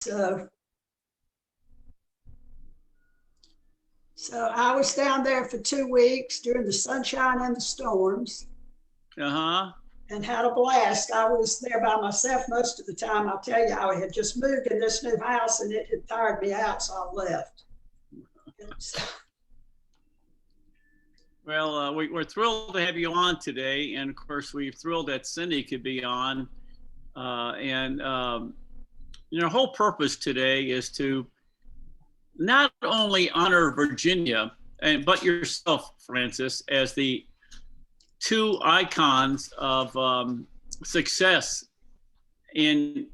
So, so I was down there for 2 weeks during the sunshine and the storms Uh-huh. and had a blast. I was there by myself most of the time. I'll tell you, I had just moved in this new house and it had tired me out, so I left. So, Well, we're thrilled to have you on today, and of course, we're thrilled that Cindy could be on. And Our whole purpose today is to not only honor Virginia and but yourself, Francis, as the two icons of success in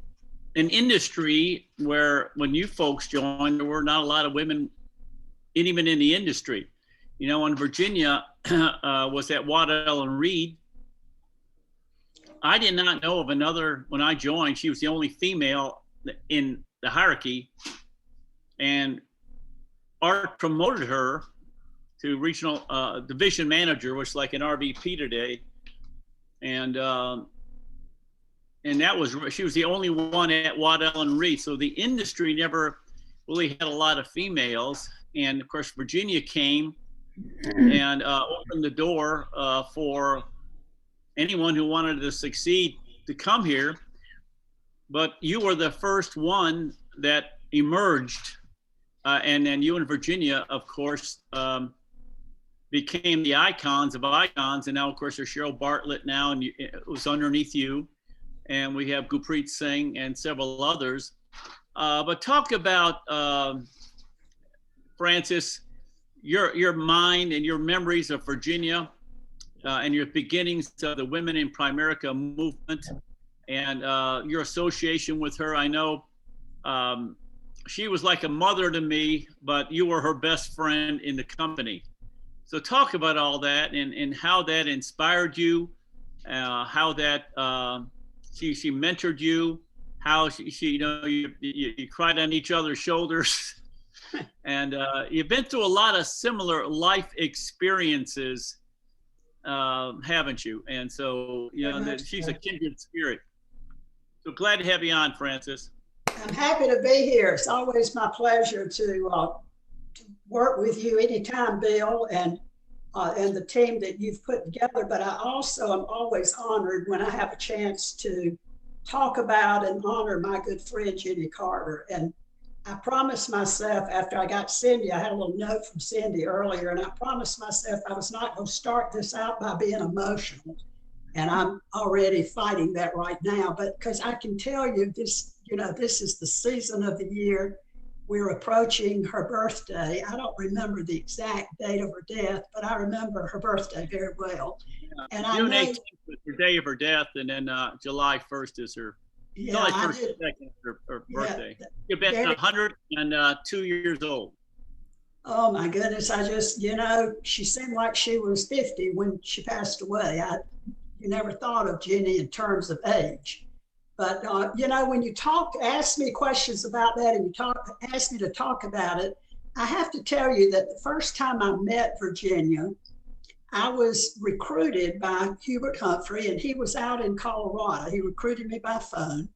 an industry where, when you folks joined, there were not a lot of women even in the industry. You know, when Virginia was at Waddell and Reed, I did not know of another. When I joined, she was the only female in the hierarchy, and Art promoted her to regional division manager, which is like an RVP today, and that was, she was the only one at Waddell and Reed. So the industry never really had a lot of females, and of course Virginia came and opened the door for anyone who wanted to succeed to come here. But you were the first one that emerged, and then you and Virginia, of course, became the icons of icons. And now, of course, there's Cheryl Bartlett now, and it was underneath you. And we have Gurpreet Singh and several others. But talk about, Francis, your mind and your memories of Virginia, and your beginnings of the Women in Primerica movement, and your association with her. I know she was like a mother to me, but you were her best friend in the company. So talk about all that, and how that inspired you, how that she mentored you, how she you know, you cried on each other's shoulders. And you've been through a lot of similar life experiences, haven't you? And so, you know, that she's a kindred spirit. So glad to have you on, Francis. I'm happy to be here. It's always my pleasure to work with you anytime, Bill, and the team that you've put together. But I also am always honored when I have a chance to talk about and honor my good friend Jenny Carter. And I promised myself, after I got Cindy, I had a little note from Cindy earlier, and I promised myself I was not going to start this out by being emotional. And I'm already fighting that right now, but because I can tell you this, you know, this is the season of the year. We're approaching her birthday. I don't remember the exact date of her death, but I remember her birthday very well. Yeah. And June I know 18th was the day of her death, and then July 1st is her, July 1st is her birthday. You've been 102 years old. Oh my goodness. I just, you know, she seemed like she was 50 when she passed away. You never thought of Jenny in terms of age. But, you know, when you ask me questions about that, and ask me to talk about it, I have to tell you that the first time I met Virginia, I was recruited by Hubert Humphrey, and he was out in Colorado. He recruited me by phone,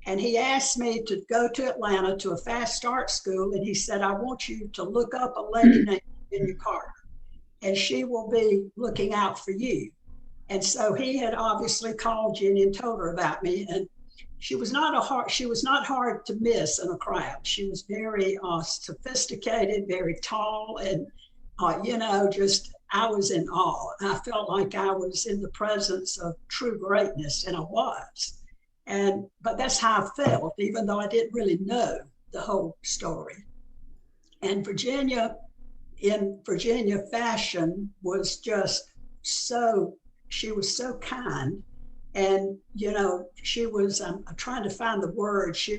and he asked me to go to Atlanta to a fast start school. And he said, I want you to look up a lady named Virginia Carter, and she will be looking out for you. And so he had obviously called Jenny and told her about me. And she was not hard to miss in a crowd. She was very sophisticated, very tall, and you know, just I was in awe. I felt like I was in the presence of true greatness, and I was. But that's how I felt, even though I didn't really know the whole story. And Virginia, in Virginia fashion, was just so, she was so kind. And, you know, she was, I'm trying to find the word, she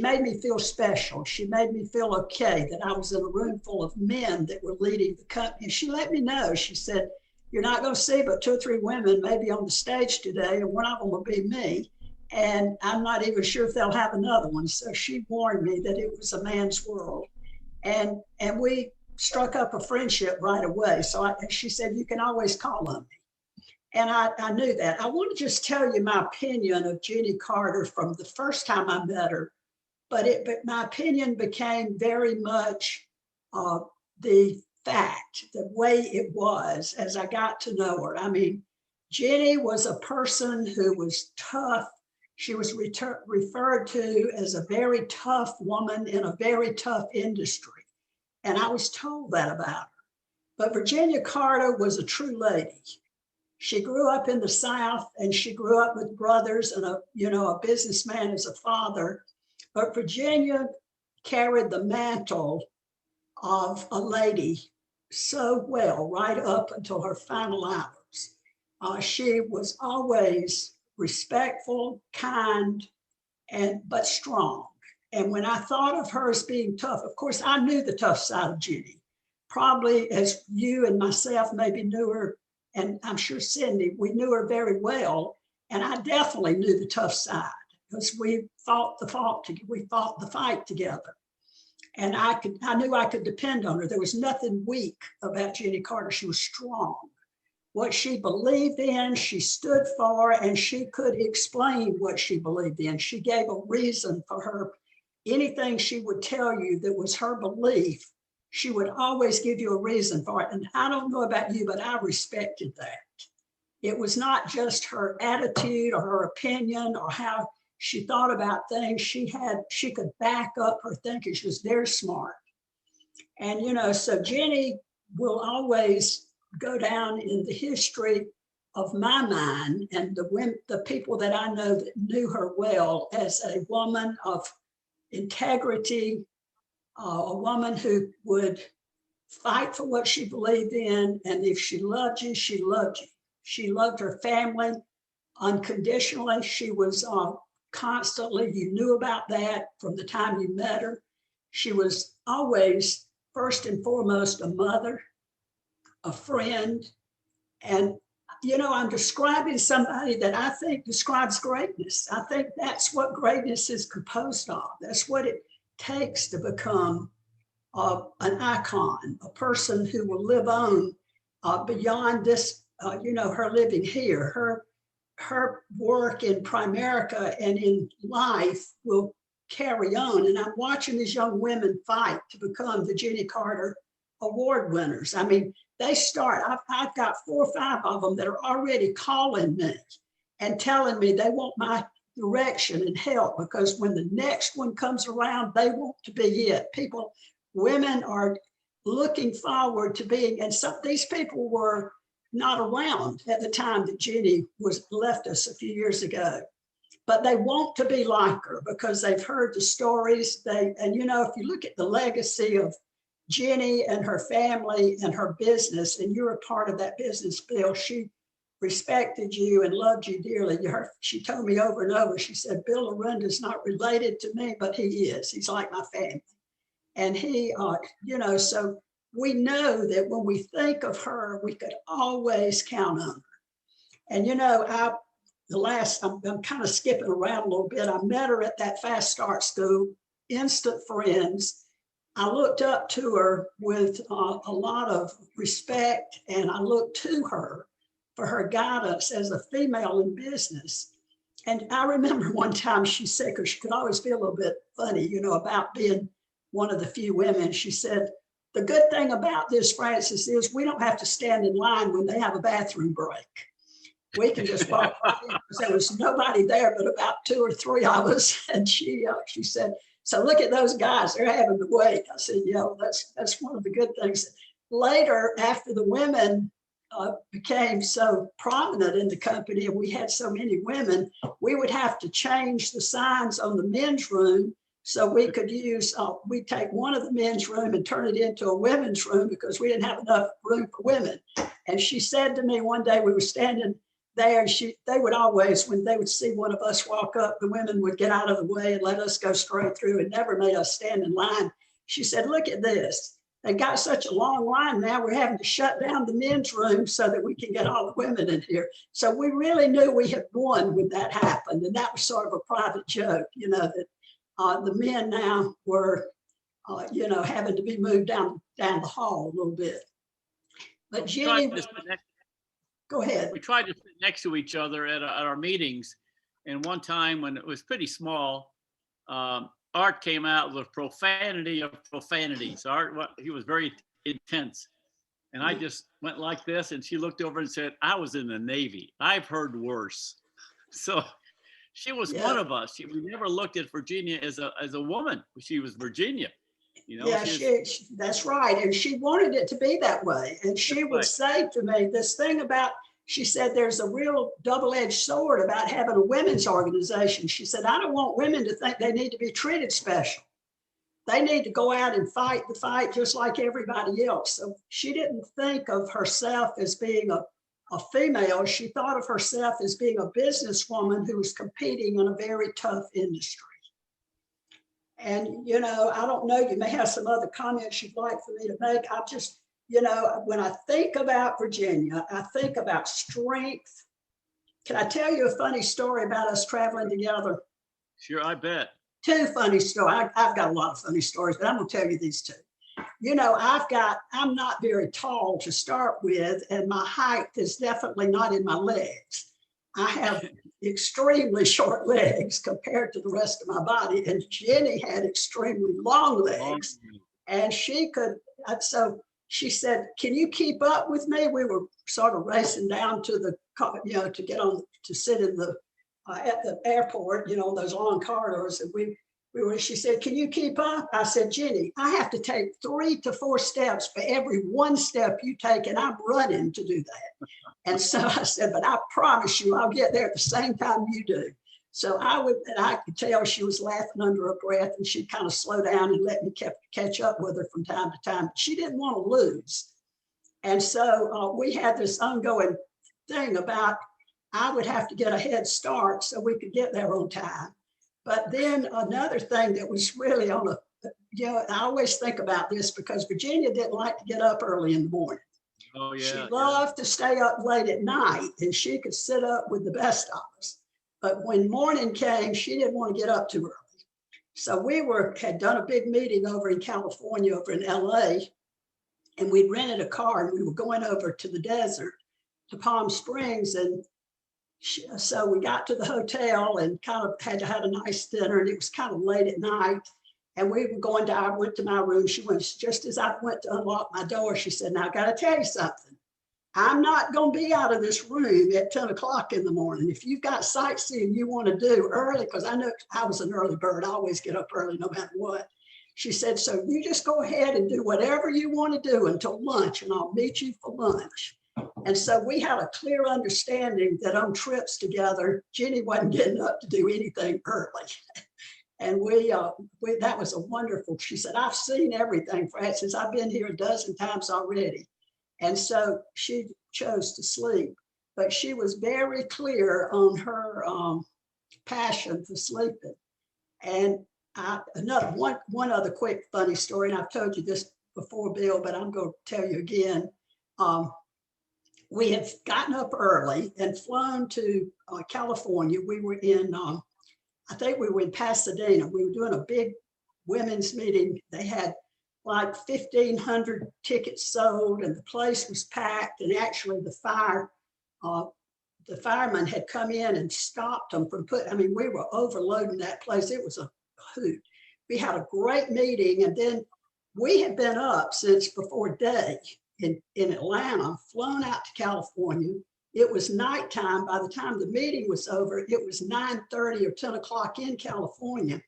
made me feel special. She made me feel okay that I was in a room full of men that were leading the company. And she let me know, she said, you're not going to see but 2 or 3 women maybe on the stage today, and one of them will be me. And I'm not even sure if they'll have another one. So she warned me that it was a man's world. And we struck up a friendship right away. So she said, you can always call on me. And I knew that. I want to just tell you my opinion of Jenny Carter from the first time I met her but my opinion became very much the fact, the way it was as I got to know her. I mean, Jenny was a person who was tough. She was referred to as a very tough woman in a very tough industry. And I was told that about her. But Virginia Carter was a true lady. She grew up in the South, and she grew up with brothers and a businessman as a father. But Virginia carried the mantle of a lady so well right up until her final hours. She was always respectful, kind, but strong. And when I thought of her as being tough, of course, I knew the tough side of Jenny, probably as you and myself maybe knew her, and I'm sure Cindy, we knew her very well. And I definitely knew the tough side because we fought the fight together. And I knew I could depend on her. There was nothing weak about Jenny Carter. She was strong. What she believed in, she stood for, and she could explain what she believed in. She gave a reason for her. Anything she would tell you that was her belief, she would always give you a reason for it. And I don't know about you, but I respected that. It was not just her attitude or her opinion or how she thought about things. She could back up her thinking. She was very smart. And, so Jenny will always go down in the history of my mind and the people that I know that knew her well as a woman of integrity, a woman who would fight for what she believed in. And if she loved you, she loved you. She loved her family unconditionally. She was constantly, you knew about that from the time you met her. She was always, first and foremost, a mother, a friend. And, I'm describing somebody that I think describes greatness. I think that's what greatness is composed of. That's what it takes to become an icon, a person who will live on beyond this, her living here. Her work in Primerica and in life will carry on. And I'm watching these young women fight to become the Jenny Carter Award winners. I mean, they start, I've got 4 or 5 of them that are already calling me and telling me they want my direction and help, because when the next one comes around, they want to be it. Women are looking forward to being, and some these people were not around at the time that Jenny left us a few years ago, but they want to be like her because they've heard the stories. If you look at the legacy of Jenny and her family and her business, and you're a part of that business, Bill, she respected you and loved you dearly. She told me over and over, she said, Bill Arunda's not related to me, but he is. He's like my family. And he, so we know that when we think of her, we could always count on her. And, I'm kind of skipping around a little bit. I met her at that Fast Start School, instant friends. I looked up to her with a lot of respect, and I looked to her for her guidance as a female in business. And I remember one time she said, because she could always be a little bit funny, about being one of the few women, she said, the good thing about this, Francis, is we don't have to stand in line when they have a bathroom break. We can just walk right in, because there was nobody there but about 2 or 3 of us. And she said, so look at those guys, they're having to wait. I said, that's one of the good things. Later, after the women became so prominent in the company and we had so many women, we would have to change the signs on the men's room so we could we'd take one of the men's room and turn it into a women's room because we didn't have enough room for women. And she said to me one day, we were standing there, and they would always, when they would see one of us walk up, the women would get out of the way and let us go straight through and never made us stand in line. She said, look at this. They got such a long line now, we're having to shut down the men's room so that we can get all the women in here. So we really knew we had won when that happened. And that was sort of a private joke, that the men now were, having to be moved down the hall a little bit. But Jenny, go ahead. We tried to sit next to each other at our meetings. And one time when it was pretty small, Art came out with profanity of profanities. He was very intense. And I just went like this, and she looked over and said, I was in the Navy. I've heard worse. So she was one Yeah. of us. We never looked at Virginia as a woman. She was Virginia. Yeah, that's right. And she wanted it to be that way. And she would right. say to me this thing about, she said, there's a real double-edged sword about having a women's organization. She said, I don't want women to think they need to be treated special. They need to go out and fight the fight just like everybody else. So she didn't think of herself as being a female. She thought of herself as being a businesswoman who was competing in a very tough industry. And, I don't know, you may have some other comments you'd like for me to make. I just, when I think about Virginia, I think about strength. Can I tell you a funny story about us traveling together? Sure, I bet. Two funny stories. I've got a lot of funny stories, but I'm going to tell you these two. I'm not very tall to start with, and my height is definitely not in my legs. I have extremely short legs compared to the rest of my body. And Jenny had extremely long legs. And so she said, can you keep up with me? We were sort of racing down to the, to get on, to sit in the, at the airport, those long corridors. And she said, can you keep up? I said, Jenny, I have to take 3 to 4 steps for every one step you take, and I'm running to do that. And so I said, but I promise you, I'll get there at the same time you do. So I could tell she was laughing under her breath, and she'd kind of slow down and let me catch up with her from time to time. She didn't want to lose. And so we had this ongoing thing about I would have to get a head start so we could get there on time. But then another thing that was really I always think about this because Virginia didn't like to get up early in the morning. Oh, yeah. She loved to stay up late at night, and she could sit up with the best of us. But when morning came, she didn't want to get up too early. So we had done a big meeting over in California, over in LA, and we'd rented a car, and we were going over to the desert, to Palm Springs. And so we got to the hotel and kind of had to have a nice dinner, and it was kind of late at night. And we were I went to my room. She went, just as I went to unlock my door, she said, now I got to tell you something. I'm not going to be out of this room at 10 o'clock in the morning. If you've got sightseeing you want to do early, because I know I was an early bird. I always get up early no matter what. She said, so you just go ahead and do whatever you want to do until lunch, and I'll meet you for lunch. And so we had a clear understanding that on trips together, Jenny wasn't getting up to do anything early. And that was a wonderful, she said, I've seen everything, Francis. I've been here a dozen times already. And so she chose to sleep, but she was very clear on her passion for sleeping. And one other quick funny story, and I've told you this before, Bill, but I'm going to tell you again. We had gotten up early and flown to California. We were in I think we were in Pasadena. We were doing a big women's meeting. They had like 1,500 tickets sold, and the place was packed. And actually the firemen had come in and stopped them from we were overloading that place. It was a hoot. We had a great meeting, and then we had been up since before day in Atlanta, flown out to California. It was nighttime. By the time the meeting was over, it was 9:30 or 10 o'clock in California.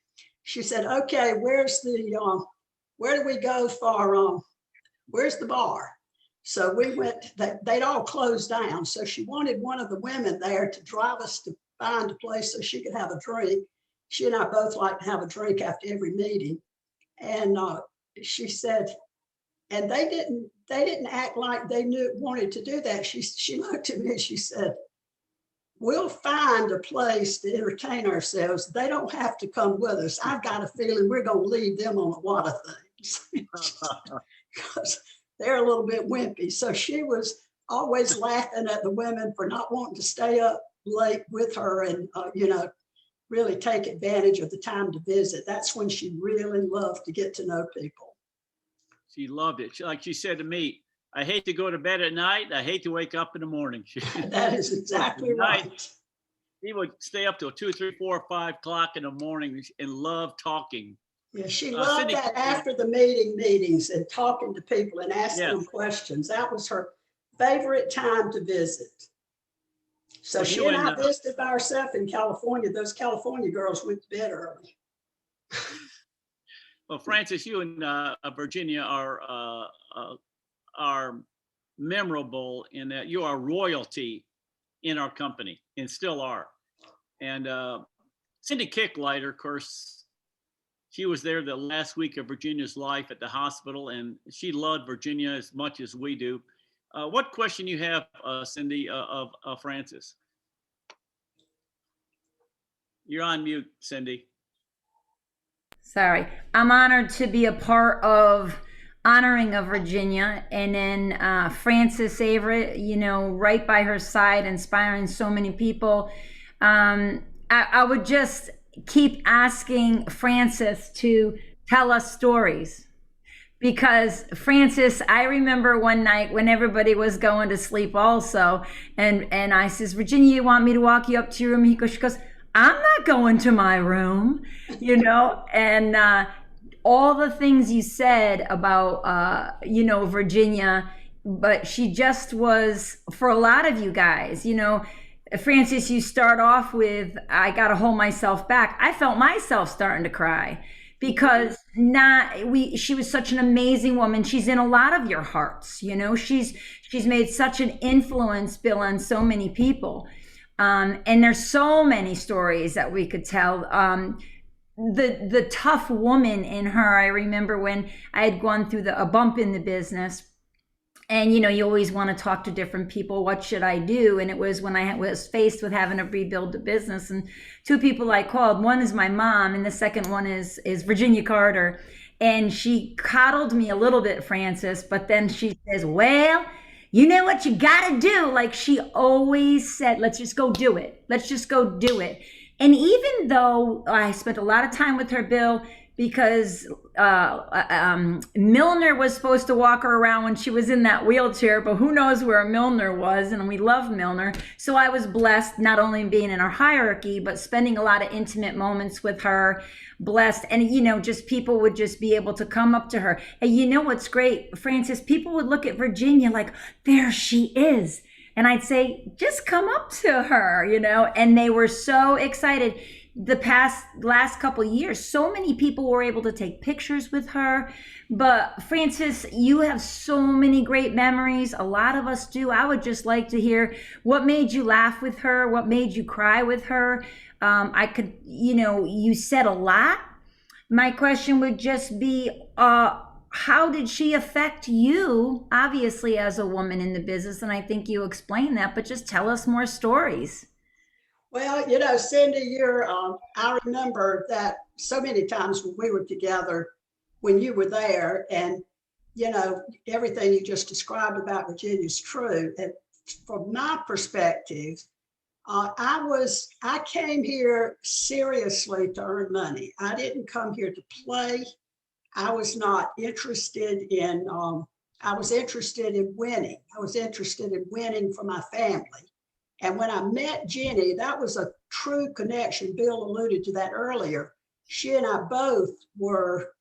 She said, okay, where do we go for, where's the bar? So we went, they'd all closed down. So she wanted one of the women there to drive us to find a place so she could have a drink. She and I both like to have a drink after every meeting. And she said, and they didn't act like they wanted to do that. She looked at me and she said, we'll find a place to entertain ourselves. They don't have to come with us. I've got a feeling we're going to leave them on a lot of things because they're a little bit wimpy. So she was always laughing at the women for not wanting to stay up late with her and, really take advantage of the time to visit. That's when she really loved to get to know people. She loved it. Like she said to me, I hate to go to bed at night. I hate to wake up in the morning. That is exactly right. he would stay up till 2, 3, 4, 5 o'clock in the morning and love talking. Yeah, she loved Cindy, that after the meetings and talking to people and asking yes. them questions. That was her favorite time to visit. So Well, she you and I and visited by herself in California. Those California girls went to bed early. well, Frances, you and Virginia are memorable in that you are royalty in our company and still are. And Cindy Kicklighter, of course, she was there the last week of Virginia's life at the hospital, and she loved Virginia as much as we do. What question you have, Cindy, of Frances? You're on mute, Cindy. Sorry. I'm honored to be a part of honoring of Virginia, and then Frances Avrett, you know, right by her side, inspiring so many people. I would just keep asking Frances to tell us stories. Because Frances, I remember one night when everybody was going to sleep also, and I says, Virginia, you want me to walk you up to your room? She goes, I'm not going to my room, you know, and all the things you said about, you know, Virginia, but she just was, for a lot of you guys, you know, Frances, you start off with, I got to hold myself back. I felt myself starting to cry because she was such an amazing woman. She's in a lot of your hearts, you know, she's made such an influence, Bill, on so many people. And there's so many stories that we could tell. The tough woman in her, I remember when I had gone through a bump in the business, and you know, you always want to talk to different people. What should I do? And it was when I was faced with having to rebuild the business, and two people I called. One is my mom, and the second one is Virginia Carter. And she coddled me a little bit, Frances, but then she says, well, you know what you gotta do? Like she always said, let's just go do it. Let's just go do it. And even though I spent a lot of time with her, Bill, because Milner was supposed to walk her around when she was in that wheelchair, but who knows where Milner was, and we love Milner. So I was blessed not only being in our hierarchy, but spending a lot of intimate moments with her, blessed. And, you know, just people would just be able to come up to her. And you know what's great, Frances, people would look at Virginia like, there she is. And I'd say, just come up to her, you know, and they were so excited. The last couple of years, so many people were able to take pictures with her. But Frances, you have so many great memories. A lot of us do. I would just like to hear what made you laugh with her, what made you cry with her. I could, you know, you said a lot. My question would just be, how did she affect you, obviously, as a woman in the business? And I think you explained that, but just tell us more stories. Well, you know, Cindy, I remember that so many times when we were together, when you were there, and, you know, everything you just described about Virginia is true. And from my perspective, I came here seriously to earn money. I didn't come here to play. I was not interested in, I was interested in winning. I was interested in winning for my family. And when I met Jenny, that was a true connection. Bill alluded to that earlier. She and I both were,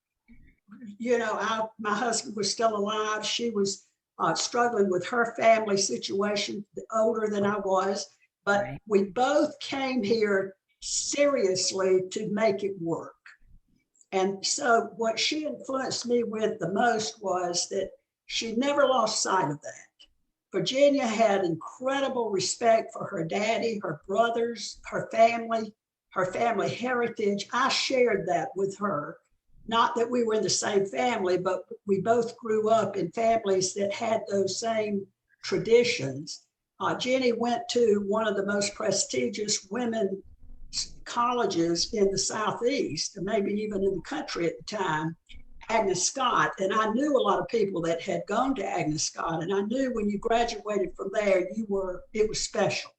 you know, my husband was still alive. She was struggling with her family situation, older than I was. But we both came here seriously to make it work. And so what she influenced me with the most was that she never lost sight of that. Virginia had incredible respect for her daddy, her brothers, her family heritage. I shared that with her. Not that we were in the same family, but we both grew up in families that had those same traditions. Jenny went to one of the most prestigious women's colleges in the Southeast, and maybe even in the country at the time, Agnes Scott. And I knew a lot of people that had gone to Agnes Scott, and I knew when you graduated from there, it was special.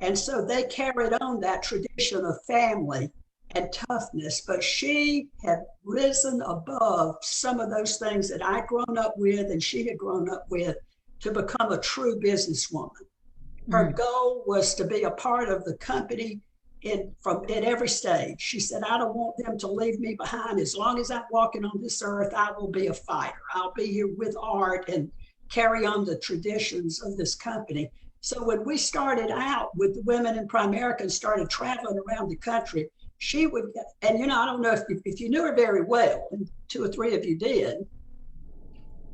And so they carried on that tradition of family and toughness, but she had risen above some of those things that I'd grown up with and she had grown up with to become a true businesswoman. Her goal was to be a part of the company at every stage. She said, I don't want them to leave me behind. As long as I'm walking on this earth, I will be a fighter. I'll be here with Art and carry on the traditions of this company. So when we started out with the Women in Primerica and started traveling around the country, she would, and I don't know if you knew her very well, and 2 or 3 of you did,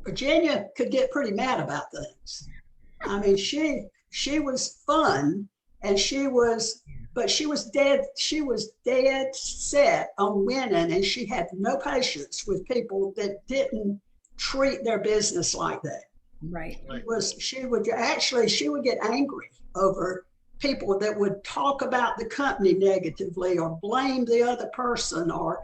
Virginia could get pretty mad about things. I mean, she was fun, and she was dead set on winning, and she had no patience with people that didn't treat their business like that. Right. She would get angry over people that would talk about the company negatively or blame the other person or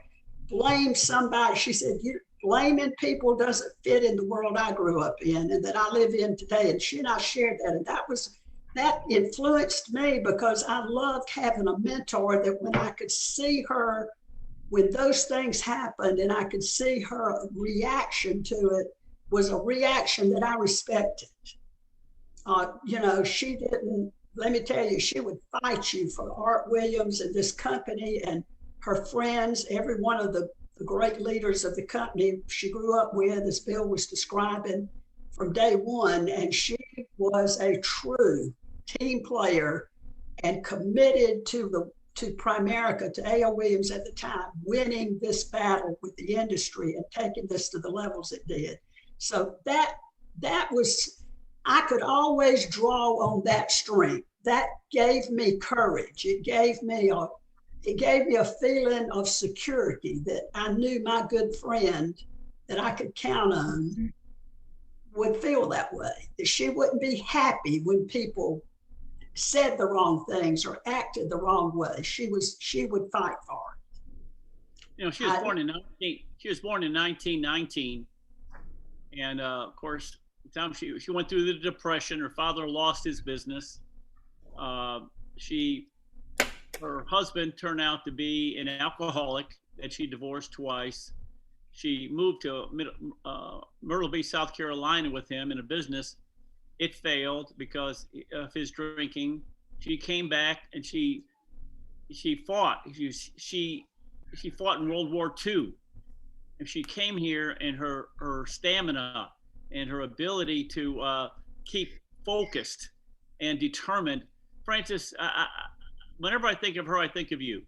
blame somebody. She said, blaming people doesn't fit in the world I grew up in and that I live in today. And she and I shared that. And that influenced me because I loved having a mentor that when I could see her, when those things happened and I could see her reaction to it was a reaction that I respected. She didn't, let me tell you, she would fight you for Art Williams and this company and her friends, every one of the great leaders of the company she grew up with, as Bill was describing, from day one. And she was a true team player and committed to Primerica, to A.L. Williams at the time, winning this battle with the industry and taking this to the levels it did. So that was, I could always draw on that strength. That gave me courage. It gave me a feeling of security that I knew my good friend that I could count on would feel that way, that she wouldn't be happy when people said the wrong things or acted the wrong way. She would fight for it. She was born in 1919. And of course, the time she went through the Depression, her father lost his business. Her husband turned out to be an alcoholic that she divorced twice. She moved to Myrtle Beach, South Carolina with him in a business. It failed because of his drinking. She came back and she fought. She fought in World War II. And she came here, and her stamina and her ability to keep focused and determined. Frances, whenever I think of her, I think of you.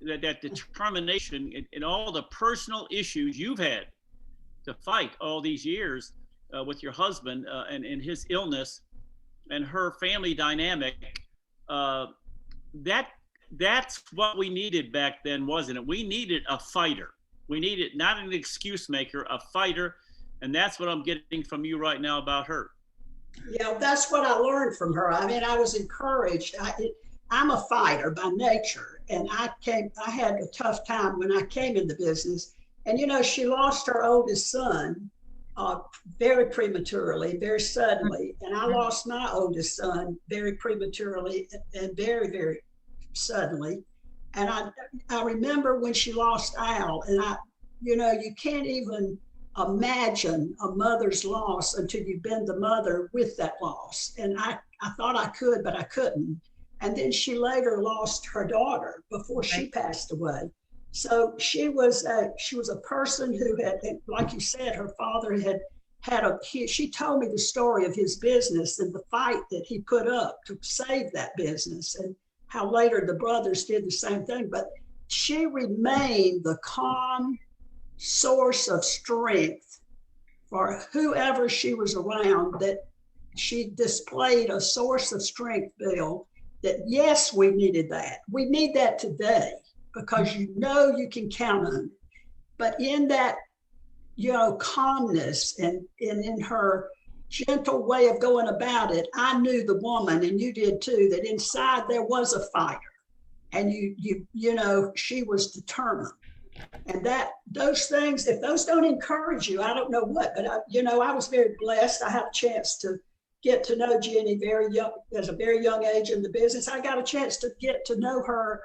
That determination and all the personal issues you've had to fight all these years with your husband and his illness and her family dynamic. That's what we needed back then, wasn't it? We needed a fighter. We needed not an excuse maker, a fighter. And that's what I'm getting from you right now about her. Yeah, that's what I learned from her. I mean, I was encouraged. I'm a fighter by nature, and I had a tough time when I came in the business. And she lost her oldest son very prematurely, very suddenly, and I lost my oldest son very prematurely and very, very suddenly. And I remember when she lost Al, and you can't even imagine a mother's loss until you've been the mother with that loss. And I thought I could, but I couldn't. And then she later lost her daughter before she passed away. So she was a person who had, like you said, her father she told me the story of his business and the fight that he put up to save that business, and how later the brothers did the same thing. But she remained the calm source of strength for whoever she was around, that she displayed a source of strength, Bill, that yes, we needed that. We need that today because you can count on it. But in that, calmness and in her gentle way of going about it, I knew the woman, and you did too, that inside there was a fighter, and she was determined. And those things, if those don't encourage you, I don't know what. But I was very blessed. I had a chance to get to know Jenny very young, as a very young age in the business. I got a chance to get to know her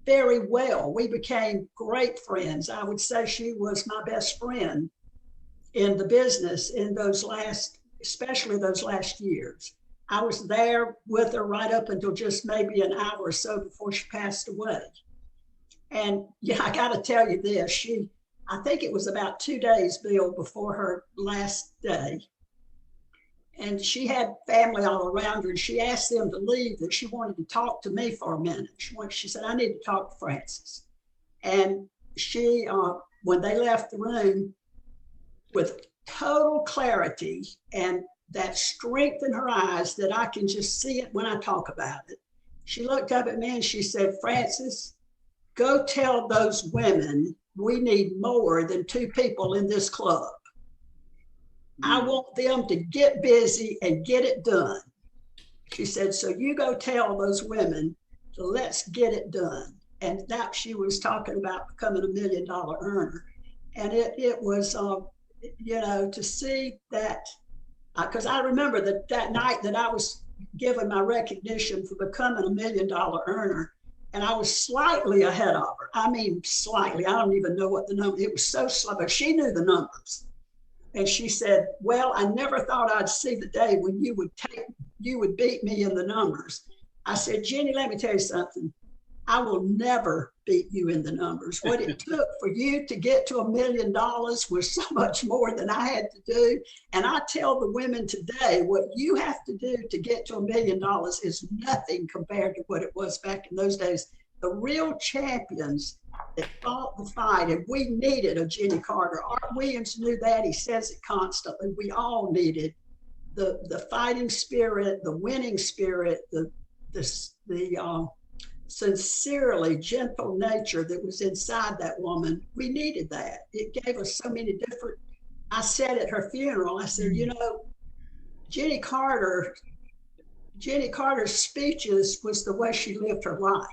very well. We became great friends. I would say she was my best friend in the business in especially those last years. I was there with her right up until just maybe an hour or so before she passed away. And yeah, I got to tell you this, I think it was about 2 days, Bill, before her last day. And she had family all around her, and she asked them to leave, that she wanted to talk to me for a minute. She said, I need to talk to Frances. And she, when they left the room, with total clarity and that strength in her eyes that I can just see it when I talk about it, she looked up at me and she said, Frances, go tell those women we need more than 2 people in this club. I want them to get busy and get it done. She said, so you go tell those women to let's get it done. And that she was talking about becoming $1 million earner. And it was, you know, to see that, because I remember that night that I was given my recognition for becoming $1 million earner, and I was slightly ahead of her. I mean, slightly. I don't even know what the number, it was so slow, but she knew the numbers. And she said, well, I never thought I'd see the day when you would beat me in the numbers. I said, Jenny, let me tell you something. I will never beat you in the numbers. What it took for you to get to $1 million was so much more than I had to do. And I tell the women today, what you have to do to get to $1 million is nothing compared to what it was back in those days. The real champions that fought the fight, and we needed a Jenny Carter. Art Williams knew that. He says it constantly. We all needed the fighting spirit, the winning spirit, the sincerely gentle nature that was inside that woman. We needed that. It gave us so many different, I said at her funeral, I said, you know, Jenny Carter's speeches was the way she lived her life.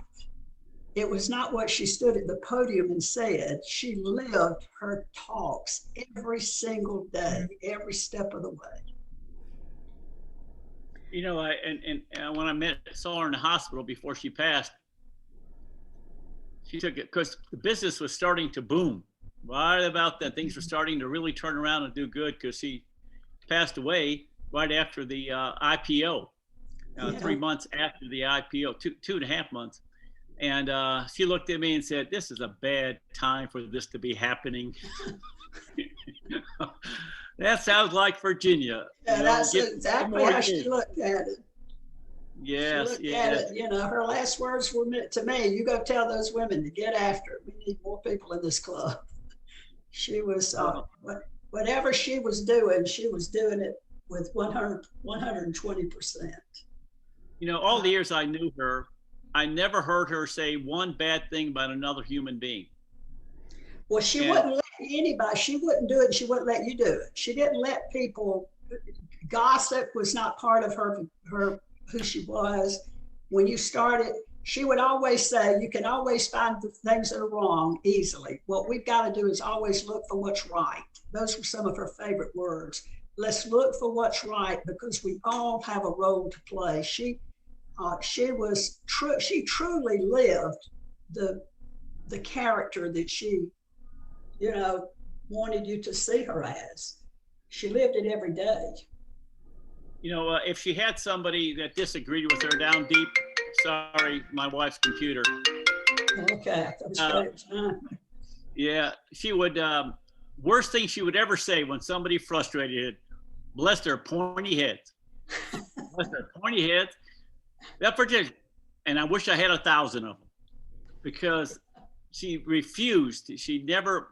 It was not what she stood at the podium and said. She lived her talks every single day, every step of the way. You know, when I saw her in the hospital before she passed, she took it because the business was starting to boom. Right about that, things were starting to really turn around and do good, because she passed away right after the IPO, 3 months after the IPO, 2.5 months. And she looked at me and said, this is a bad time for this to be happening. That sounds like Virginia. Yeah, that's exactly how she looked at it. Yes, she looked at it, you know, her last words were to me, you go tell those women to get after it. We need more people in this club. She was, whatever she was doing it with 120%. You know, all the years I knew her, I never heard her say one bad thing about another human being. Well, she wouldn't let anybody, she wouldn't do it, she wouldn't let you do it. She didn't let people, gossip was not part of her who she was. When you started, she would always say, you can always find the things that are wrong easily. What we've got to do is always look for what's right. Those were some of her favorite words. Let's look for what's right, because we all have a role to play. She truly lived the character that she, you know, wanted you to see her as. She lived it every day. You know, if she had somebody that disagreed with her down deep, sorry, my wife's computer. Okay, yeah, she would, worst thing she would ever say when somebody frustrated, bless their pointy heads. Bless their pointy heads. That Virginia, and I wish I had 1,000 of them, because she refused. She never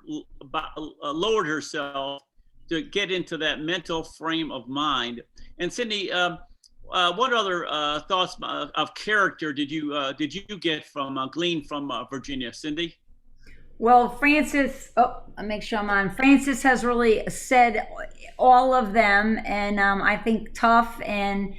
lowered herself to get into that mental frame of mind. And Cindy, what other thoughts of character did you get from glean from Virginia, Cindy? Well, Frances, I'll make sure I'm on. Frances has really said all of them, and I think tough and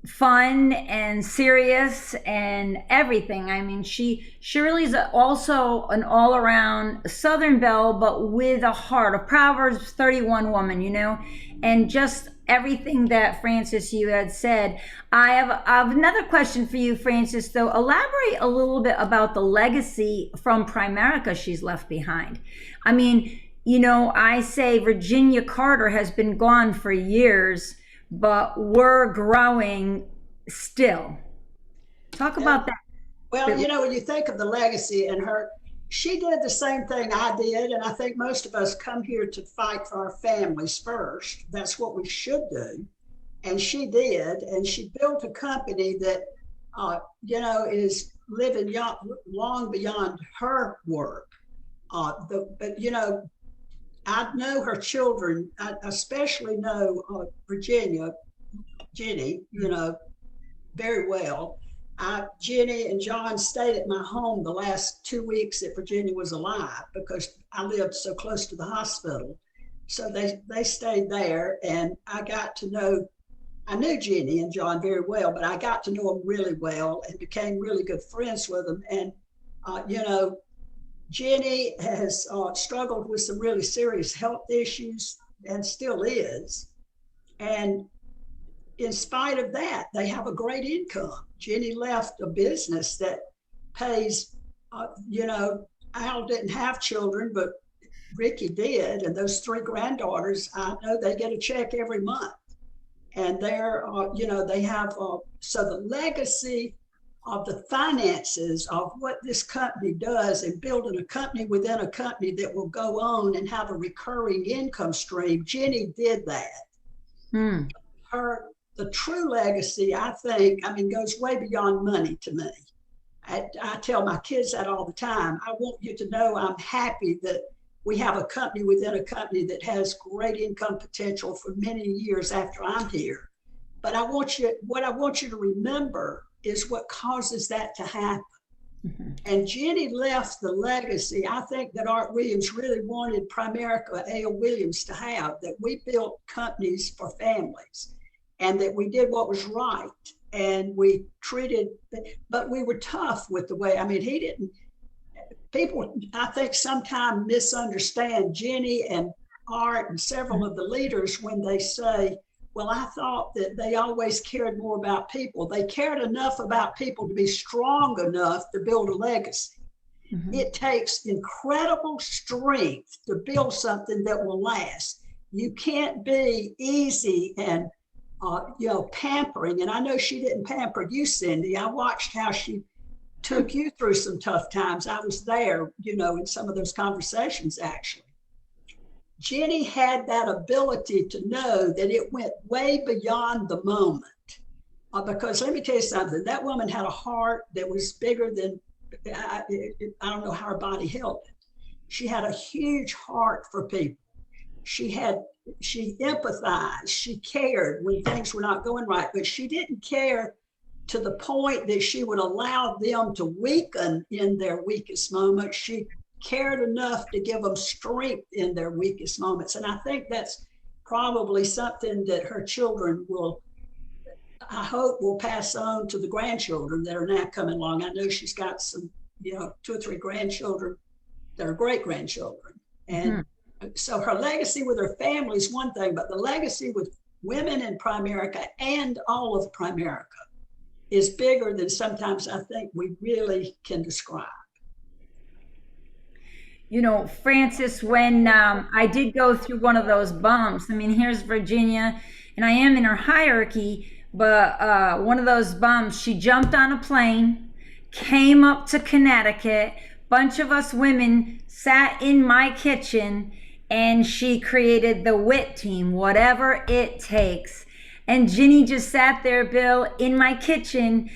fun and serious and everything. I mean, she really is also an all-around Southern belle, but with a heart, a Proverbs 31 woman, you know, and just everything that Frances, you had said. I have another question for you, Frances, though. Elaborate a little bit about the legacy from Primerica she's left behind. I mean, you know, I say Virginia Carter has been gone for years, but we're growing still. Talk about that. Well, when you think of the legacy and her, she did the same thing I did. And I think most of us come here to fight for our families first. That's what we should do. And she did. And she built a company that, is living long beyond her work. I know her children. I especially know Jenny, very well. Jenny and John stayed at my home the last 2 weeks that Virginia was alive because I lived so close to the hospital. So they stayed there, and I knew Jenny and John very well, but I got to know them really well and became really good friends with them. And, Jenny has struggled with some really serious health issues and still is. And in spite of that, they have a great income. Jenny left a business that pays, Al didn't have children, but Ricky did. And those 3 granddaughters, I know they get a check every month. And they're, they have, so the legacy of the finances of what this company does and building a company within a company that will go on and have a recurring income stream. Jenny did that. The true legacy, I think, goes way beyond money to me. I tell my kids that all the time. I want you to know I'm happy that we have a company within a company that has great income potential for many years after I'm here. But what I want you to remember is what causes that to happen. Mm-hmm. And Jenny left the legacy, I think, that Art Williams really wanted Primerica A.L. Williams to have, that we built companies for families and that we did what was right. And we but we were tough with the way, people, I think, sometimes misunderstand Jenny and Art and several of the leaders when they say, well, I thought that they always cared more about people. They cared enough about people to be strong enough to build a legacy. Mm-hmm. It takes incredible strength to build something that will last. You can't be easy and, pampering. And I know she didn't pamper you, Cindy. I watched how she took you through some tough times. I was there, in some of those conversations, actually. Jenny had that ability to know that it went way beyond the moment. Because let me tell you something, that woman had a heart that was bigger than, I don't know how her body held it. She had a huge heart for people. She empathized, she cared when things were not going right, but she didn't care to the point that she would allow them to weaken in their weakest moments. She cared enough to give them strength in their weakest moments. And I think that's probably something that her children I hope will pass on to the grandchildren that are now coming along. I know she's got some, 2 or 3 grandchildren that are great grandchildren. And so her legacy with her family is one thing, but the legacy with women in Primerica and all of Primerica is bigger than sometimes I think we really can describe. Frances, when I did go through one of those bumps, here's Virginia, and I am in her hierarchy, but one of those bumps, she jumped on a plane, came up to Connecticut, bunch of us women sat in my kitchen, and she created the WIT team, whatever it takes. And Ginny just sat there, Bill, in my kitchen,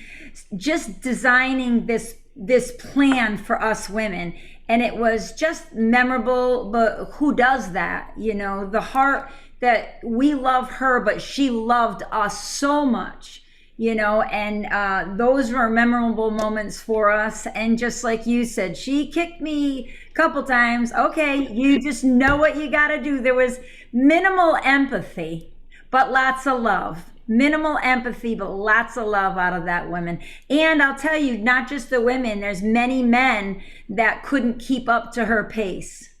just designing this plan for us women. And it was just memorable, but who does that? The heart that we love her, but she loved us so much, and those were memorable moments for us. And just like you said, she kicked me a couple times. Okay, you just know what you got to do. There was minimal empathy, but lots of love. Minimal empathy, but lots of love out of that woman. And I'll tell you, not just the women, there's many men that couldn't keep up to her pace,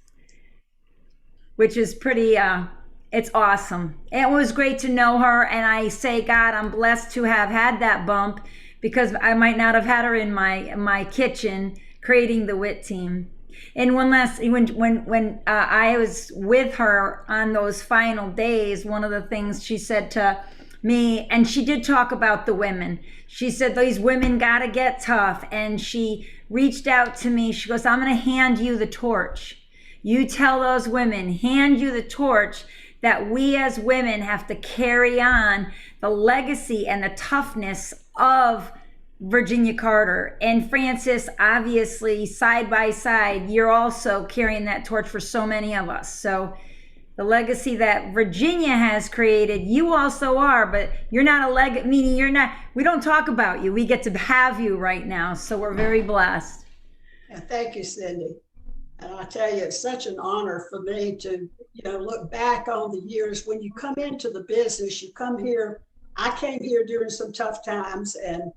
which is pretty, it's awesome. It was great to know her. And I say, God, I'm blessed to have had that bump because I might not have had her in my kitchen creating the WIT team. And one last, when I was with her on those final days, one of the things she said to me, and she did talk about the women. She said these women got to get tough, and she reached out to me. She goes, I'm going to hand you the torch. You tell those women, hand you the torch, that we as women have to carry on the legacy and the toughness of Virginia Carter and Frances. Obviously, side by side, you're also carrying that torch for so many of us. So the legacy that Virginia has created, you also are, but you're not a meaning you're not, we don't talk about you. We get to have you right now. So we're very blessed. And thank you, Cindy. And I tell you, it's such an honor for me to, look back on the years when you come into the business, you come here. I came here during some tough times, and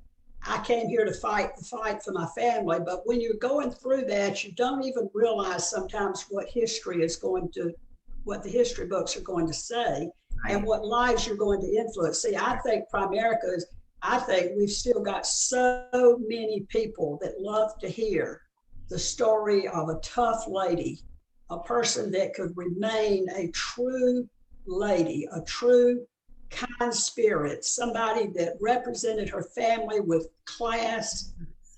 I came here to fight the fight for my family. But when you're going through that, you don't even realize sometimes what the history books are going to say and what lives you're going to influence. See, I think Primerica I think we've still got so many people that love to hear the story of a tough lady, a person that could remain a true lady, a true kind spirit, somebody that represented her family with class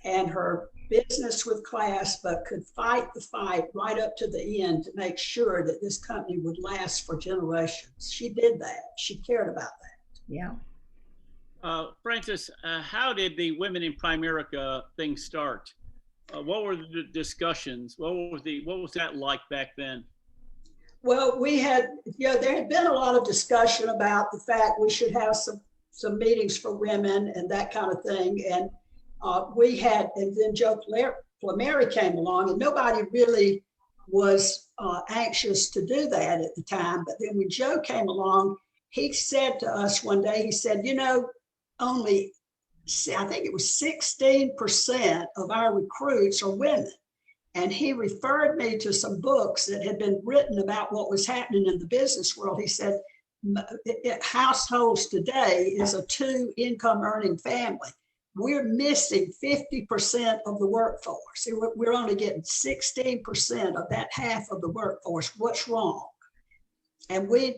and her business with class, but could fight the fight right up to the end to make sure that this company would last for generations. She did that. She cared about that. Yeah. Frances, how did the Women in Primerica thing start? What were the discussions? What was that like back then? Well, we had, there had been a lot of discussion about the fact we should have some meetings for women and that kind of thing. And and then Joe Plameri came along, and nobody really was anxious to do that at the time. But then when Joe came along, he said to us one day, he said, only, I think it was 16% of our recruits are women. And he referred me to some books that had been written about what was happening in the business world. He said, households today is a 2-income earning family. We're missing 50% of the workforce. We're only getting 16% of that half of the workforce. What's wrong? And we,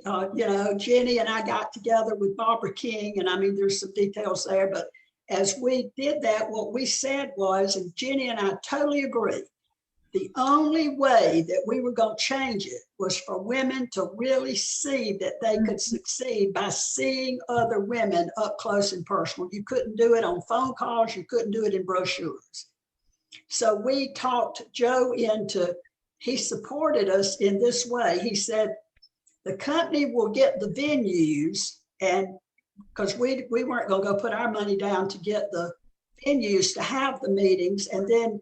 Jenny and I got together with Barbara King, and I mean, there's some details there, but as we did that, what we said was, and Jenny and I totally agree, the only way that we were going to change it was for women to really see that they could succeed by seeing other women up close and personal. You couldn't do it on phone calls. You couldn't do it in brochures. So we talked Joe he supported us in this way. He said, the company will get the venues, and because we weren't going to go put our money down to get the venues to have the meetings, and then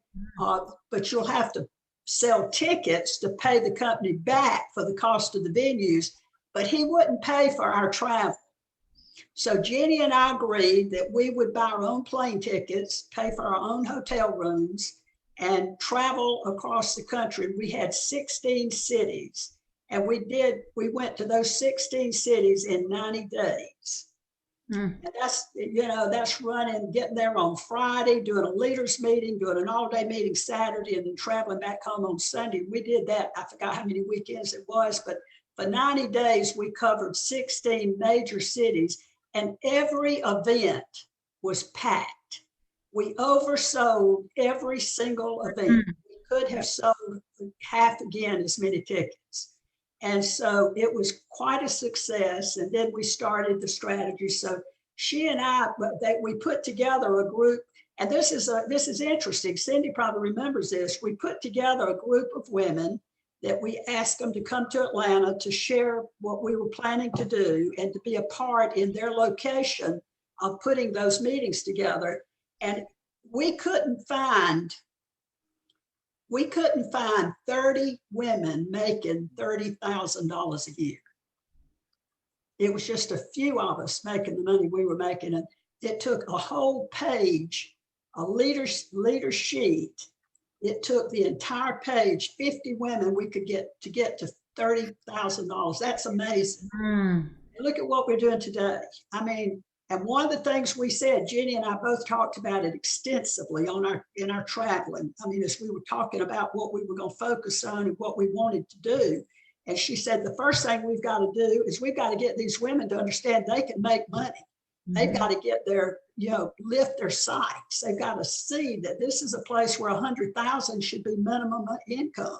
but you'll have to sell tickets to pay the company back for the cost of the venues, but he wouldn't pay for our travel. So Jenny and I agreed that we would buy our own plane tickets, pay for our own hotel rooms, and travel across the country. We had 16 cities, and we went to those 16 cities in 90 days. And that's getting there on Friday, doing a leaders meeting, doing an all-day meeting Saturday, and then traveling back home on Sunday. We did that. I forgot how many weekends it was, but for 90 days, we covered 16 major cities, and every event was packed. We oversold every single event. We could have sold half again as many tickets. And so it was quite a success. And then we started the strategy. So she and I, we put together a group, and this is interesting. Cindy probably remembers this. We put together a group of women that we asked them to come to Atlanta to share what we were planning to do and to be a part in their location of putting those meetings together. And we couldn't find 30 women making $30,000 a year. It was just a few of us making the money we were making. And it took a whole page, a leader sheet. It took the entire page, 50 women we could get to $30,000. That's amazing. And look at what we're doing today. I mean, and one of the things we said, Jenny and I both talked about it extensively in our traveling. I mean, as we were talking about what we were going to focus on and what we wanted to do. And she said, the first thing we've got to do is we've got to get these women to understand they can make money. They've got to get their, lift their sights. They've got to see that this is a place where 100,000 should be minimum income.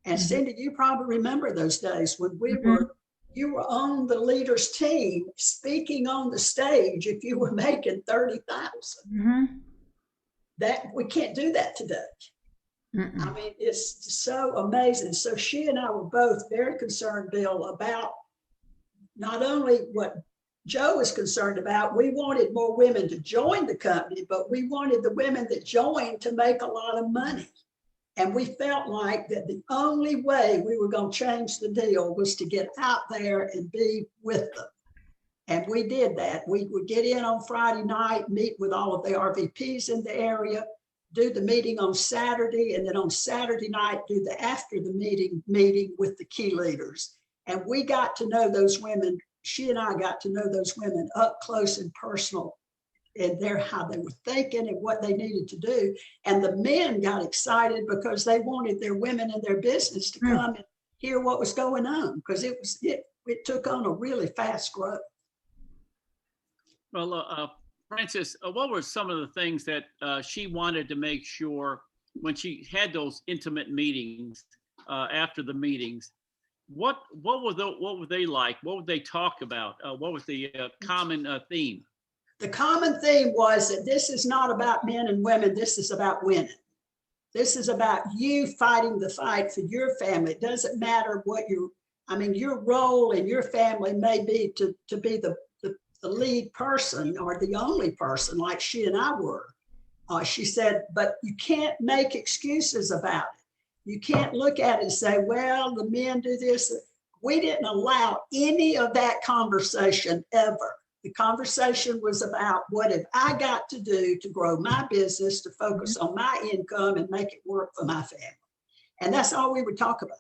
And Cindy, you probably remember those days when you were on the leaders team speaking on the stage if you were making 30,000. That we can't do that today. I mean, it's so amazing. So she and I were both very concerned, Bill, about not only what Joe was concerned about. We wanted more women to join the company, but we wanted the women that joined to make a lot of money. And we felt like that the only way we were going to change the deal was to get out there and be with them. And we did that. We would get in on Friday night, meet with all of the RVPs in the area, do the meeting on Saturday, and then on Saturday night, do the after the meeting with the key leaders. And we got to know those women. She and I got to know those women up close and personal, and how they were thinking and what they needed to do. And the men got excited because they wanted their women in their business to come and hear what was going on, because it took on a really fast growth. Well, Frances, what were some of the things that she wanted to make sure when she had those intimate meetings after the meetings? What were they like? What would they talk about? What was the common theme? The common theme was that this is not about men and women. This is about women. This is about you fighting the fight for your family. It doesn't matter what your role in your family may be to be the lead person or the only person, like she and I were. She said, but you can't make excuses about it. You can't look at it and say, well, the men do this. We didn't allow any of that conversation ever. The conversation was about what have I got to do to grow my business, to focus on my income and make it work for my family. And that's all we would talk about.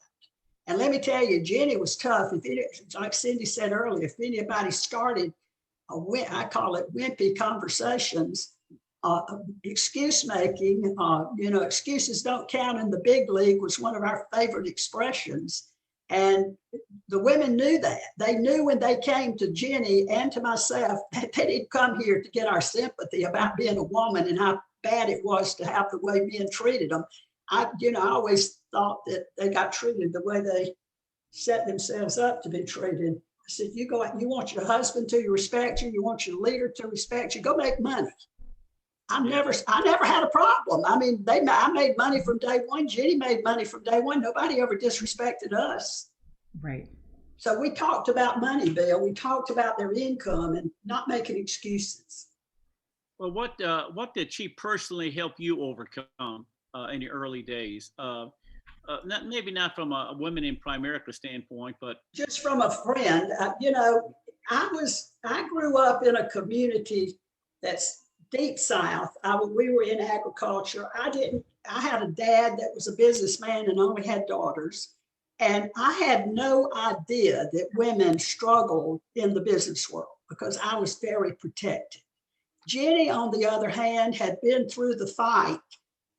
And let me tell you, Jenny was tough. Like Cindy said earlier, if anybody started, I call it wimpy conversations, excuse making, excuses don't count in the big league was one of our favorite expressions. And the women knew that. They knew when they came to Jenny and to myself, they didn't come here to get our sympathy about being a woman and how bad it was to have the way men treated them. I always thought that they got treated the way they set themselves up to be treated. I said, you want your husband to respect you, you want your leader to respect you, go make money. I never had a problem. I mean, I made money from day one. Jenny made money from day one. Nobody ever disrespected us. Right. So we talked about money, Bill. We talked about their income and not making excuses. Well, what did she personally help you overcome in your early days? Maybe not from a Women in Primerica standpoint, but just from a friend. I grew up in a community that's deep South. We were in agriculture. I had a dad that was a businessman and only had daughters. And I had no idea that women struggled in the business world because I was very protected. Jenny, on the other hand, had been through the fight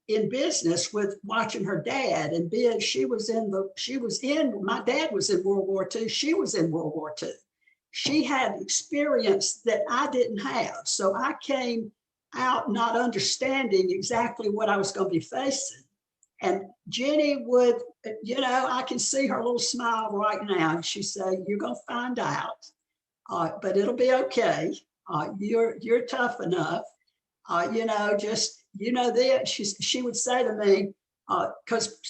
in business with watching her dad and my dad was in World War II. She was in World War II. She had experience that I didn't have. So I came out not understanding exactly what I was going to be facing. And Jenny would, I can see her little smile right now. She'd say, you're going to find out, but it'll be okay. You're tough enough. That she would say to me, because,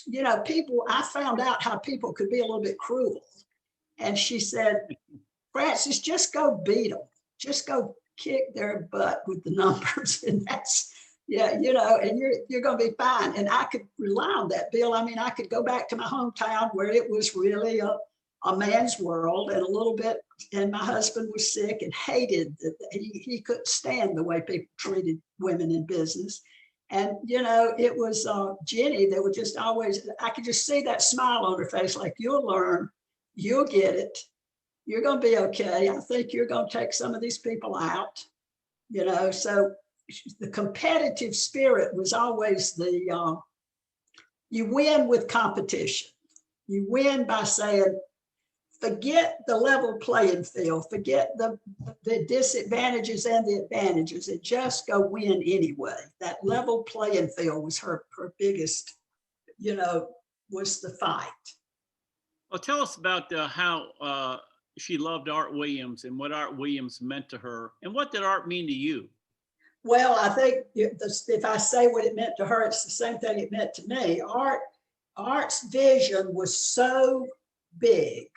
I found out how people could be a little bit cruel. And she said, Frances, just go beat them. Just go kick their butt with the numbers. And that's, and you're going to be fine. And I could rely on that, Bill. I mean, I could go back to my hometown where it was really a man's world and a little bit, and my husband was sick and hated that he couldn't stand the way people treated women in business. And, it was Jenny that would just always, I could just see that smile on her face, like, you'll learn, you'll get it. You're going to be okay. I think you're going to take some of these people out, so the competitive spirit was always you win with competition. You win by saying, forget the level playing field, forget the disadvantages and the advantages, and just go win anyway. That level playing field was her biggest, was the fight. Well, tell us about how she loved Art Williams and what Art Williams meant to her, and what did Art mean to you? Well, I think if I say what it meant to her, it's the same thing it meant to me. Art's vision was so big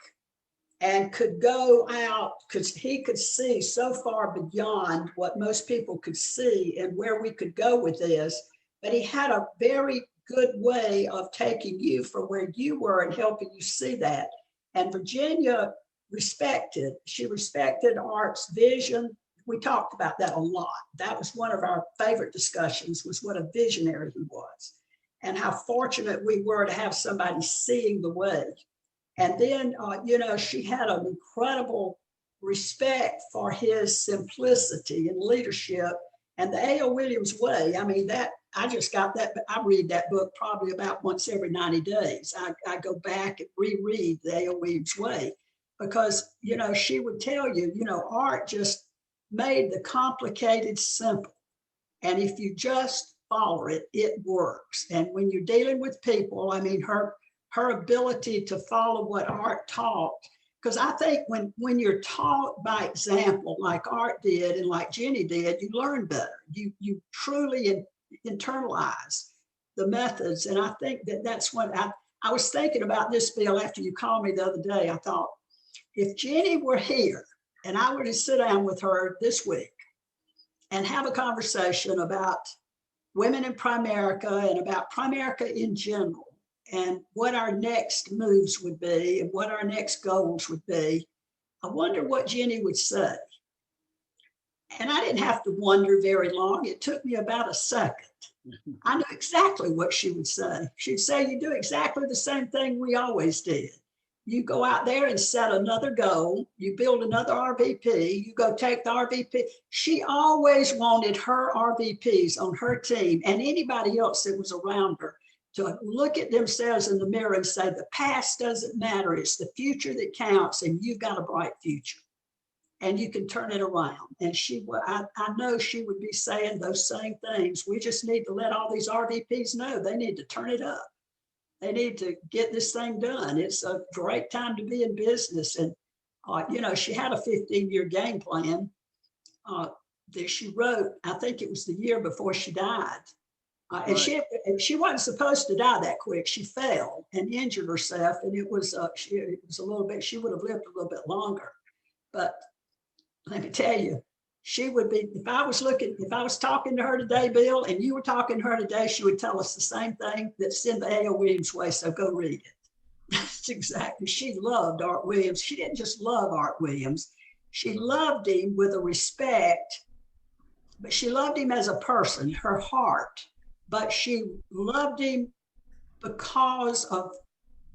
and could go out because he could see so far beyond what most people could see and where we could go with this. But he had a very good way of taking you from where you were and helping you see that. And Virginia she respected Art's vision. We talked about that a lot. That was one of our favorite discussions, was what a visionary he was and how fortunate we were to have somebody seeing the way. And then, she had an incredible respect for his simplicity and leadership and the A.O. Williams way. I mean, I just got that, but I read that book probably about once every 90 days. I go back and reread the A.O. Williams way because, she would tell you, Art just made the complicated simple. And if you just follow it, it works. And when you're dealing with people, I mean, her ability to follow what Art taught, because I think when you're taught by example, like Art did and like Jenny did, you learn better. You truly internalize the methods. And I think that's what I was thinking about this, Bill, after you called me the other day. I thought, if Jenny were here and I were to sit down with her this week and have a conversation about women in Primerica and about Primerica in general, and what our next moves would be and what our next goals would be, I wonder what Jenny would say. And I didn't have to wonder very long. It took me about a second. I knew exactly what she would say. She'd say, you do exactly the same thing we always did. You go out there and set another goal. You build another RVP. You go take the RVP. She always wanted her RVPs on her team and anybody else that was around her to look at themselves in the mirror and say, the past doesn't matter. It's the future that counts, and you've got a bright future and you can turn it around. And I know she would be saying those same things. We just need to let all these RVPs know they need to turn it up. They need to get this thing done. It's a great time to be in business. And, she had a 15-year game plan that she wrote. I think it was the year before she died. And she wasn't supposed to die that quick. She fell and injured herself, and it was a little bit. She would have lived a little bit longer. But let me tell you, she would be. If I was talking to her today, Bill, and you were talking to her today, she would tell us the same thing that's in the A.O. Williams way. So go read it. That's exactly. She loved Art Williams. She didn't just love Art Williams. She loved him with a respect, but she loved him as a person, her heart. But she loved him because of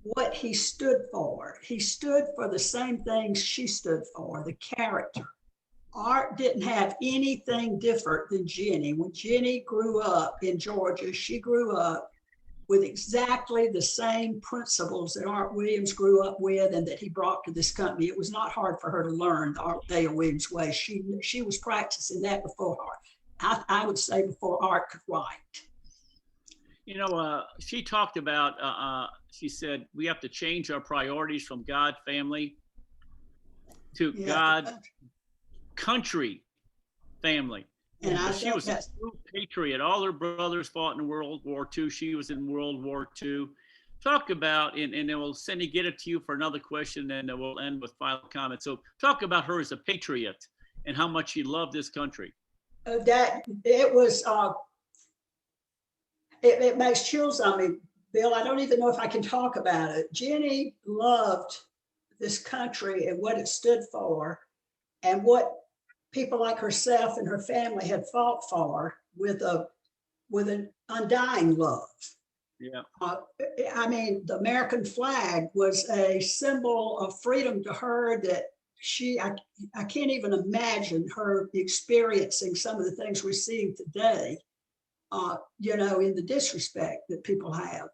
what he stood for. He stood for the same things she stood for, the character. Art didn't have anything different than Jenny. When Jenny grew up in Georgia, she grew up with exactly the same principles that Art Williams grew up with and that he brought to this company. It was not hard for her to learn the Art A.O. Williams way. She was practicing that before Art. I would say before Art could write. She talked about, she said, we have to change our priorities from God, family, to God, country, family. And she was a true patriot. All her brothers fought in World War II. She was in World War II. Talk about, and then we'll, Cindy, get it to you for another question, and then we'll end with final comments. So talk about her as a patriot and how much she loved this country. That it was, it makes chills on me, Bill. I don't even know if I can talk about it. Jenny loved this country and what it stood for and what people like herself and her family had fought for with an undying love. Yeah. I mean, the American flag was a symbol of freedom to her that I can't even imagine her experiencing some of the things we're seeing today, in the disrespect that people have.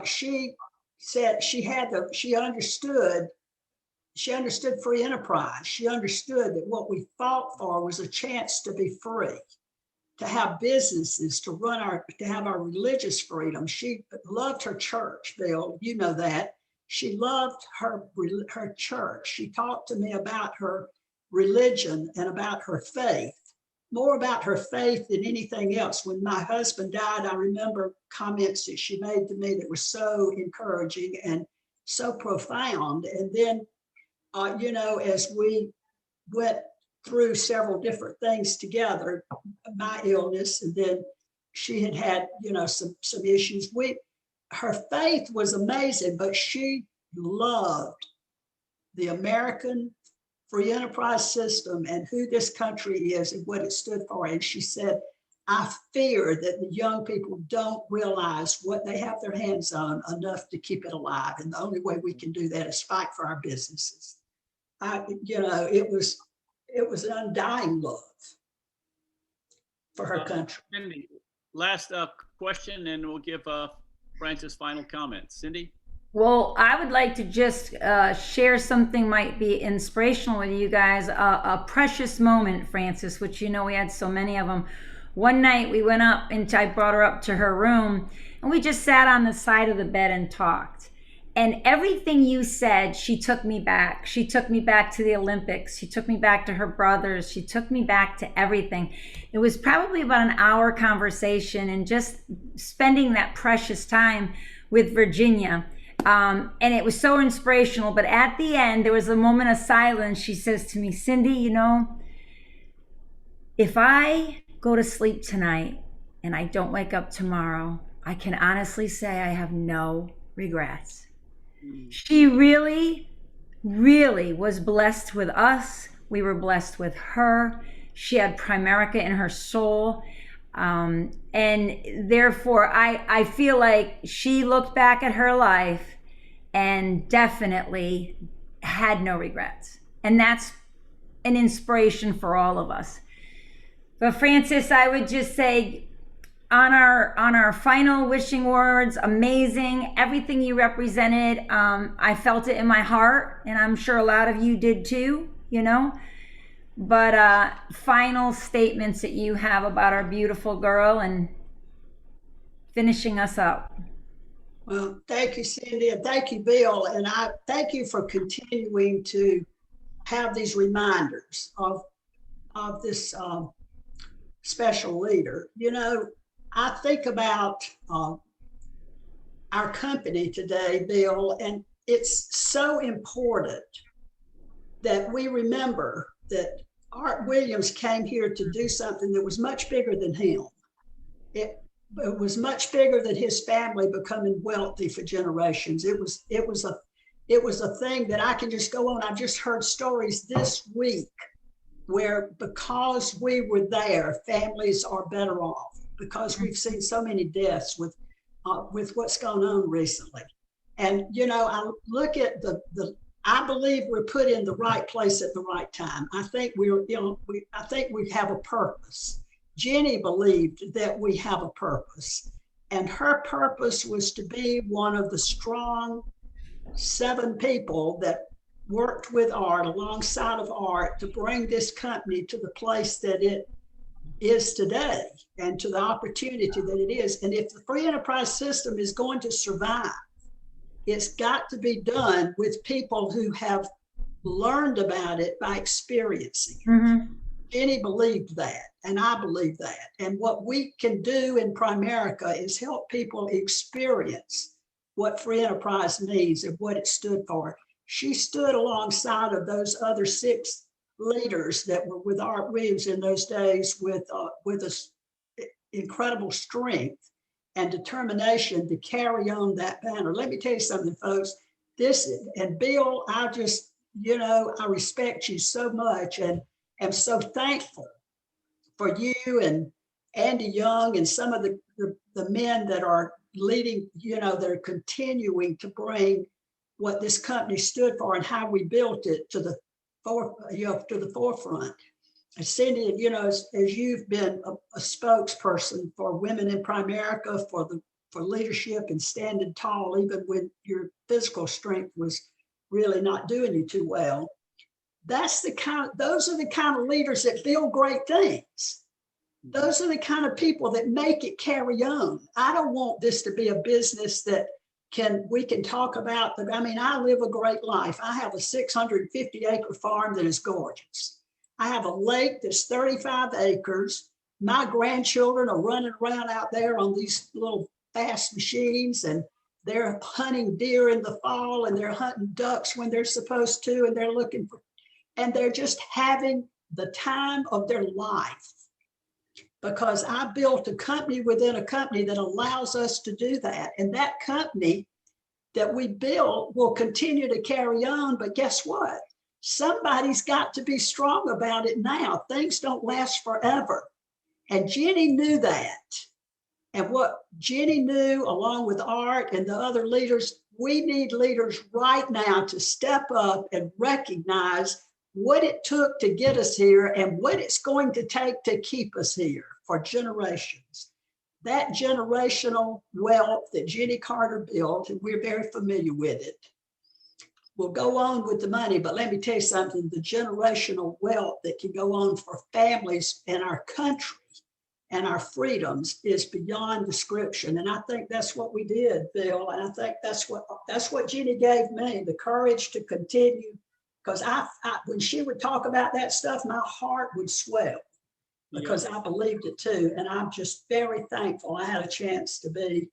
She said she understood free enterprise. She understood that what we fought for was a chance to be free, to have businesses, to have our religious freedom. She loved her church, Bill, you know that. She loved her church. She talked to me about her religion and about her faith, more about her faith than anything else. When my husband died, I remember comments that she made to me that were so encouraging and so profound. And then, as we went through several different things together, my illness, and then she had some issues. Her faith was amazing, but she loved the American free enterprise system and who this country is and what it stood for. And she said, I fear that the young people don't realize what they have their hands on enough to keep it alive. And the only way we can do that is fight for our businesses. It was an undying love for her country. Cindy, last question, and we'll give Frances final comments. Cindy? Well, I would like to just share something might be inspirational with you guys. A precious moment, Frances, which we had so many of them. One night we went up and I brought her up to her room and we just sat on the side of the bed and talked. And everything you said, she took me back. She took me back to the Olympics. She took me back to her brothers. She took me back to everything. It was probably about an hour conversation and just spending that precious time with Virginia. And it was so inspirational. But at the end, there was a moment of silence. She says to me, Cindy, if I go to sleep tonight and I don't wake up tomorrow, I can honestly say I have no regrets. She really, really was blessed with us. We were blessed with her. She had Primerica in her soul. And therefore, I feel like she looked back at her life and definitely had no regrets. And that's an inspiration for all of us. But Frances, I would just say, on our final wishing words, amazing. Everything you represented, I felt it in my heart, and I'm sure a lot of you did too, But final statements that you have about our beautiful girl and finishing us up. Well, thank you, Cindy, and thank you, Bill. And I thank you for continuing to have these reminders of this special leader. I think about our company today, Bill, and it's so important that we remember that Art Williams came here to do something that was much bigger than him. It was much bigger than his family becoming wealthy for generations. It was a thing that I can just go on. I've just heard stories this week where, because we were there, families are better off, because we've seen so many deaths with what's going on recently. And, I look at I believe we're put in the right place at the right time. I think I think we have a purpose. Jenny believed that we have a purpose, and her purpose was to be one of the strong 7 people that worked with Art, alongside of Art, to bring this company to the place that it is today and to the opportunity that it is. And if the free enterprise system is going to survive, it's got to be done with people who have learned about it by experiencing it. Mm-hmm. Jenny believed that, and I believe that. And what we can do in Primerica is help people experience what free enterprise means and what it stood for. She stood alongside of those other 6 leaders that were with Art Williams in those days with incredible strength and determination to carry on that banner. Let me tell you something, folks. And Bill, I just, I respect you so much and am so thankful for you and Andy Young and some of the men that are leading, that are continuing to bring what this company stood for and how we built it to the forefront. And Cindy, as you've been a spokesperson for women in Primerica, for the for leadership and standing tall, even when your physical strength was really not doing you too well. Those are the kind of leaders that build great things. Those are the kind of people that make it carry on. I don't want this to be a business that we can talk about. I mean, I live a great life. I have a 650-acre farm that is gorgeous. I have a lake that's 35 acres. My grandchildren are running around out there on these little fast machines, and they're hunting deer in the fall, and they're hunting ducks when they're supposed to, and they're just having the time of their life. Because I built a company within a company that allows us to do that. And that company that we built will continue to carry on. But guess what? Somebody's got to be strong about it now. Things don't last forever. And Jenny knew that. And what Jenny knew, along with Art and the other leaders, we need leaders right now to step up and recognize what it took to get us here and what it's going to take to keep us here for generations. That generational wealth that Jenny Carter built, and we're very familiar with it, will go on with the money. But let me tell you something, the generational wealth that can go on for families in our country and our freedoms is beyond description. And I think that's what we did, Bill. And I think that's what Jenny gave me, the courage to continue. Because when she would talk about that stuff, my heart would swell because I believed it too. And I'm just very thankful I had a chance to be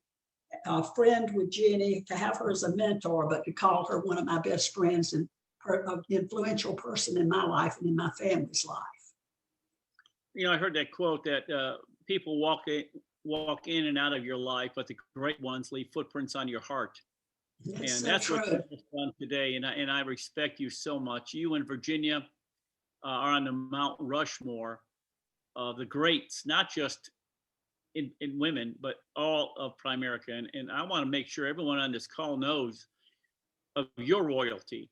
a friend with Jenny, to have her as a mentor, but to call her one of my best friends and an influential person in my life and in my family's life. You know, I heard that quote that people walk in and out of your life, but the great ones leave footprints on your heart. That's and so that's true. what you've done today. And I respect you so much. You and Virginia are on the Mount Rushmore of the greats, not just in women, but all of Primerica. And I want to make sure everyone on this call knows of your royalty,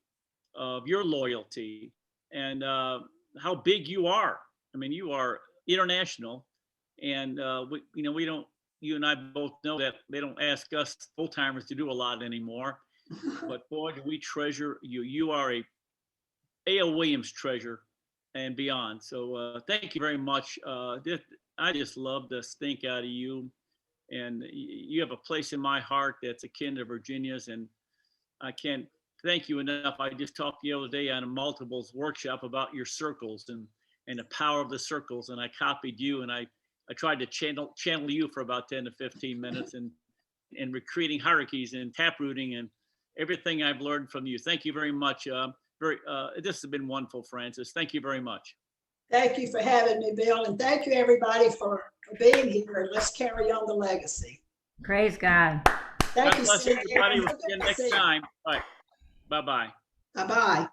of your loyalty, and how big you are. I mean, you are international. And, you and I both know that they don't ask us old timers to do a lot anymore, but boy, do we treasure you. You are a A.L. Williams treasure and beyond. So thank you very much. I just love the stink out of you, and you have a place in my heart that's akin to Virginia's, and I can't thank you enough. I just talked the other day on a multiples workshop about your circles and the power of the circles, and I copied you, and I tried to channel you for about 10 to 15 minutes and recreating hierarchies and taprooting and everything I've learned from you. Thank you very much. This has been wonderful, Frances. Thank you very much. Thank you for having me, Bill. And thank you, everybody, for being here. Let's carry on the legacy. Praise God. Thank God you, bless Cindy. everybody. We'll see you next time. All right. Bye-bye. Bye-bye.